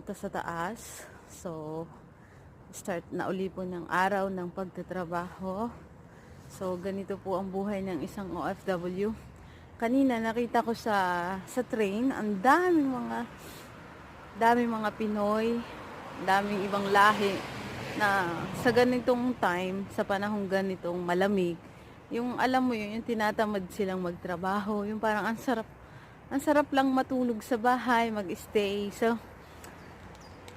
papunta sa taas. So, start na uli po ng araw ng pagtatrabaho. So, ganito po ang buhay ng isang OFW. Kanina nakita ko sa train, ang daming mga Pinoy, daming ibang lahi na sa ganitong time, sa panahong ganitong malamig, yung alam mo yun, yung tinatamad silang magtrabaho, yung parang ang sarap lang matulog sa bahay, mag-stay. So,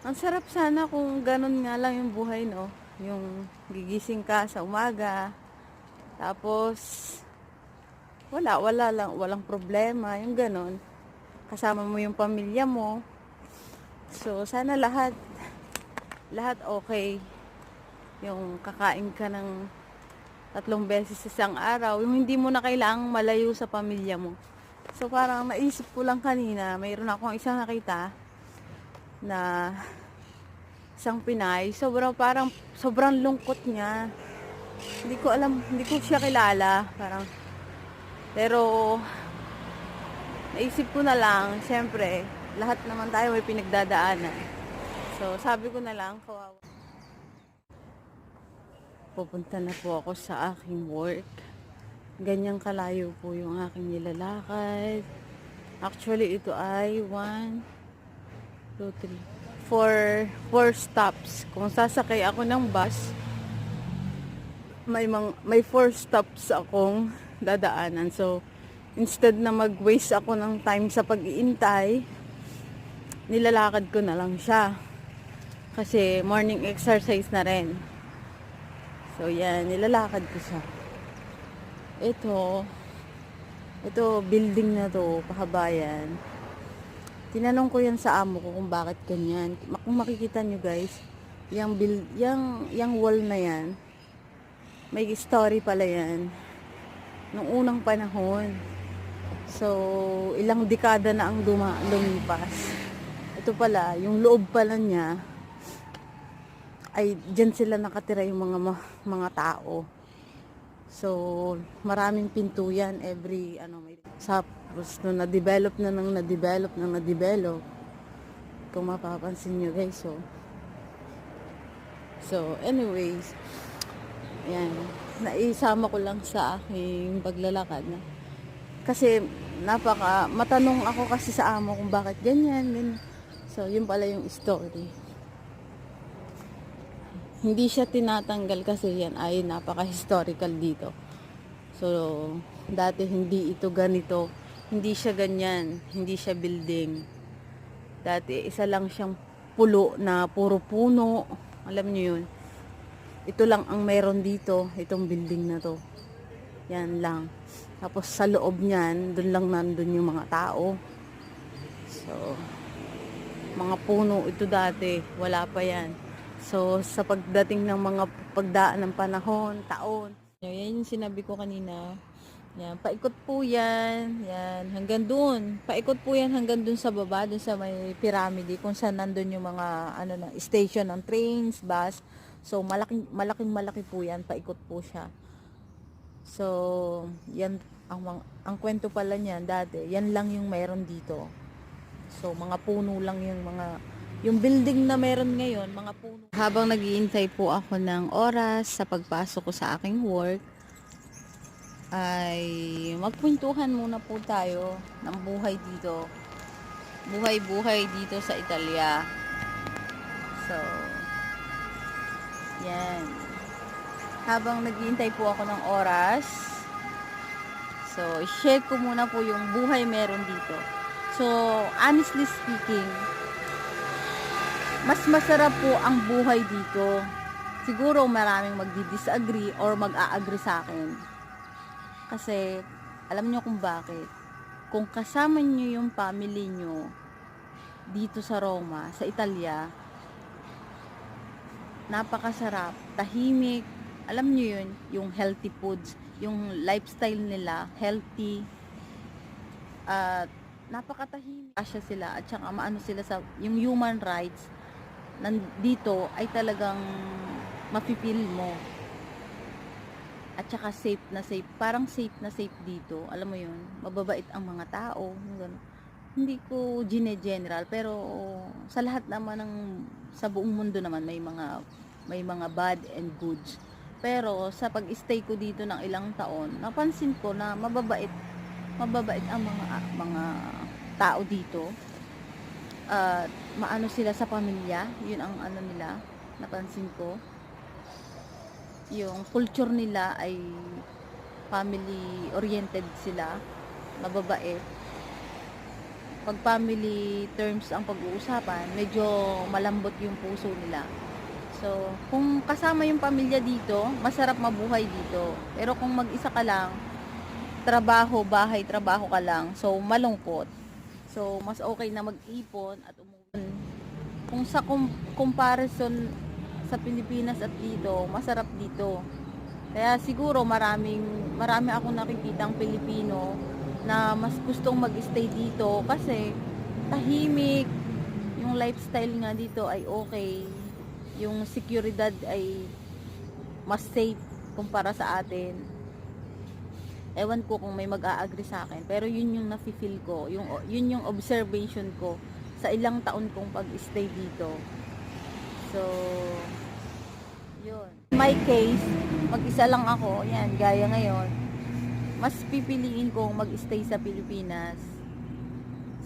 ang sarap sana kung ganun nga lang yung buhay, no? Yung gigising ka sa umaga, tapos walang problema, yung ganun. Kasama mo yung pamilya mo. So, sana lahat okay. Yung kakain ka ng 3 beses sa isang araw, yung hindi mo na kailangang malayo sa pamilya mo. So, parang naisip ko lang kanina, mayroon akong isang nakita na isang Pinay, sobrang lungkot niya. Hindi ko siya kilala, pero naisip ko na lang, syempre, lahat naman tayo may pinagdadaanan. So, sabi ko na lang, kawawa. Pupunta na po ako sa aking work. Ganyang kalayo po yung aking nilalakad. Actually, ito ay 1, 2, 3, 4 stops. Kung sasakay ako ng bus, may 4 stops akong dadaanan. So, instead na mag-waste ako ng time sa pag-iintay, nilalakad ko na lang siya. Kasi morning exercise na rin. So, yan, nilalakad ko siya. Ito, building na to, pahabayan. Tinanong ko yan sa amo ko kung bakit ganyan. Kung makikita nyo guys, yung wall na yan, may story pala yan. Nung unang panahon. So, ilang dekada na ang lumipas. Ito pala, yung loob pala niya, ay dyan sila nakatira yung mga tao. So, maraming pinto yan may tapos nung na-develop. Kung mapapansin nyo guys, so anyways, yan, naisama ko lang sa aking paglalakad na. Kasi matanong ako kasi sa amo kung bakit ganyan. So, yun pala yung story. Hindi siya tinatanggal kasi yan ay napaka-historical dito. So, dati hindi ito ganito. Hindi siya ganyan. Hindi siya building. Dati isa lang siyang pulo na puro puno. Alam niyo yun. Ito lang ang meron dito. Itong building na to. Yan lang. Tapos sa loob niyan, doon lang nandun yung mga tao. So, mga puno ito dati. Wala pa yan. So, sa pagdating ng mga pagdaan ng panahon, taon. Yan yung sinabi ko kanina. Yan, paikot po yan. Yan, hanggang dun. Paikot po yan hanggang dun sa baba, dun sa may pyramid, kung saan nandun yung mga station ng trains, bus. So, malaking po yan. Paikot po siya. So, yan, ang kwento pala niyan dati, yan lang yung meron dito. So, mga puno lang yung building na meron ngayon, mga puno. Habang naghihintay po ako ng oras sa pagpasok ko sa aking work, ay magkwentuhan muna po tayo ng buhay dito. Buhay dito sa Italia. So, yan. Habang naghihintay po ako ng oras, so, share ko muna po yung buhay meron dito. So, honestly speaking, mas masarap po ang buhay dito. Siguro maraming magdi-disagree or mag-a-agree sa akin. Kasi, alam nyo kung bakit. Kung kasama nyo yung family nyo dito sa Roma, sa Italia, napakasarap, tahimik. Alam nyo yun, yung healthy foods, yung lifestyle nila, healthy, at napakatahimik. Asya sila, at saka maano sila sa, yung human rights, nandito ay talagang mapipil mo. At saka safe, parang safe na safe dito. Alam mo yun, mababait ang mga tao. hindi ko gine-general, pero sa lahat naman sa buong mundo naman may mga bad and goods. Pero sa pag-stay ko dito ng ilang taon, napansin ko na mababait ang mga tao dito. At maano sila sa pamilya, yun ang ano nila, napansin ko. Yung culture nila ay family oriented sila, mababait. Pag family terms ang pag-uusapan, medyo malambot yung puso nila. So, kung kasama yung pamilya dito, masarap mabuhay dito. Pero kung mag-isa ka lang, trabaho, bahay, trabaho ka lang, so malungkot. So, mas okay na mag-ipon at umuwi. Kung sa comparison sa Pilipinas at dito, masarap dito. Kaya siguro marami akong nakikitang Pilipino na mas gustong mag-stay dito kasi tahimik, yung lifestyle nga dito ay okay, yung seguridad ay mas safe kumpara sa atin. Ewan ko kung may mag-a-agree sa akin, pero yun yung nafi-feel ko, yun yung observation ko sa ilang taon kong pag-stay dito. So, yun. In my case, mag-isa lang ako, yan, gaya ngayon, mas pipiliin kong mag-stay sa Pilipinas.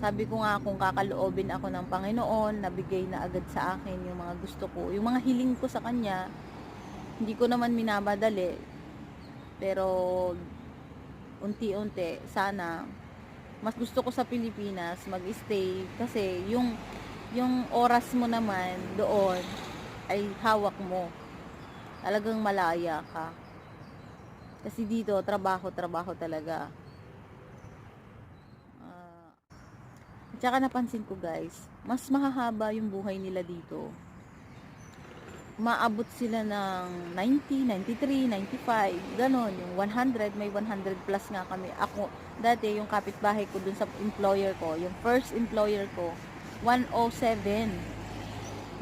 Sabi ko nga, kung kakaloobin ako ng Panginoon, nabigay na agad sa akin yung mga gusto ko, yung mga hiling ko sa Kanya, hindi ko naman minamadali, pero unti-unti, sana, mas gusto ko sa Pilipinas mag-stay kasi yung oras mo naman doon ay hawak mo. Talagang malaya ka. Kasi dito, trabaho talaga. At saka napansin ko guys, mas mahahaba yung buhay nila dito. Maabot sila ng 90, 93, 95, ganon, yung 100, may 100 plus nga kami. Ako, dati yung kapitbahay ko dun sa employer ko, yung first employer ko, 107.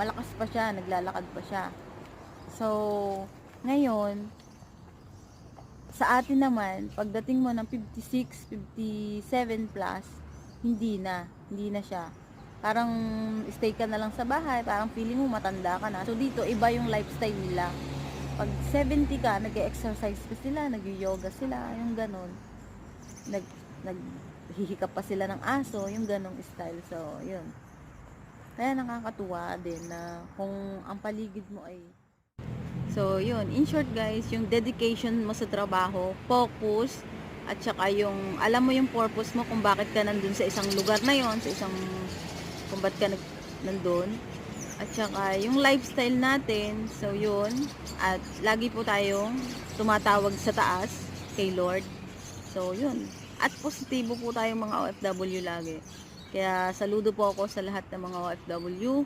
Malakas pa siya, naglalakad pa siya. So, ngayon, sa atin naman, pagdating mo ng 56, 57 plus, hindi na siya. Parang stay ka na lang sa bahay, parang feeling mo matanda ka na. So dito, iba yung lifestyle nila. Pag 70 ka, nag-exercise ka sila, nag-yoga sila, yung ganon. Naghihikap pa sila ng aso, yung ganong style. So, yun. Kaya nakakatuwa din na kung ang paligid mo ay... So, yun. In short guys, yung dedication mo sa trabaho, focus, at saka yung, alam mo yung purpose mo kung bakit ka nandun sa isang lugar na yon, sa isang kung ba't ka nandun. At saka yung lifestyle natin, so yun, at lagi po tayong tumatawag sa taas kay Lord. So yun, at positibo po tayong mga OFW lagi. Kaya saludo po ako sa lahat ng mga OFW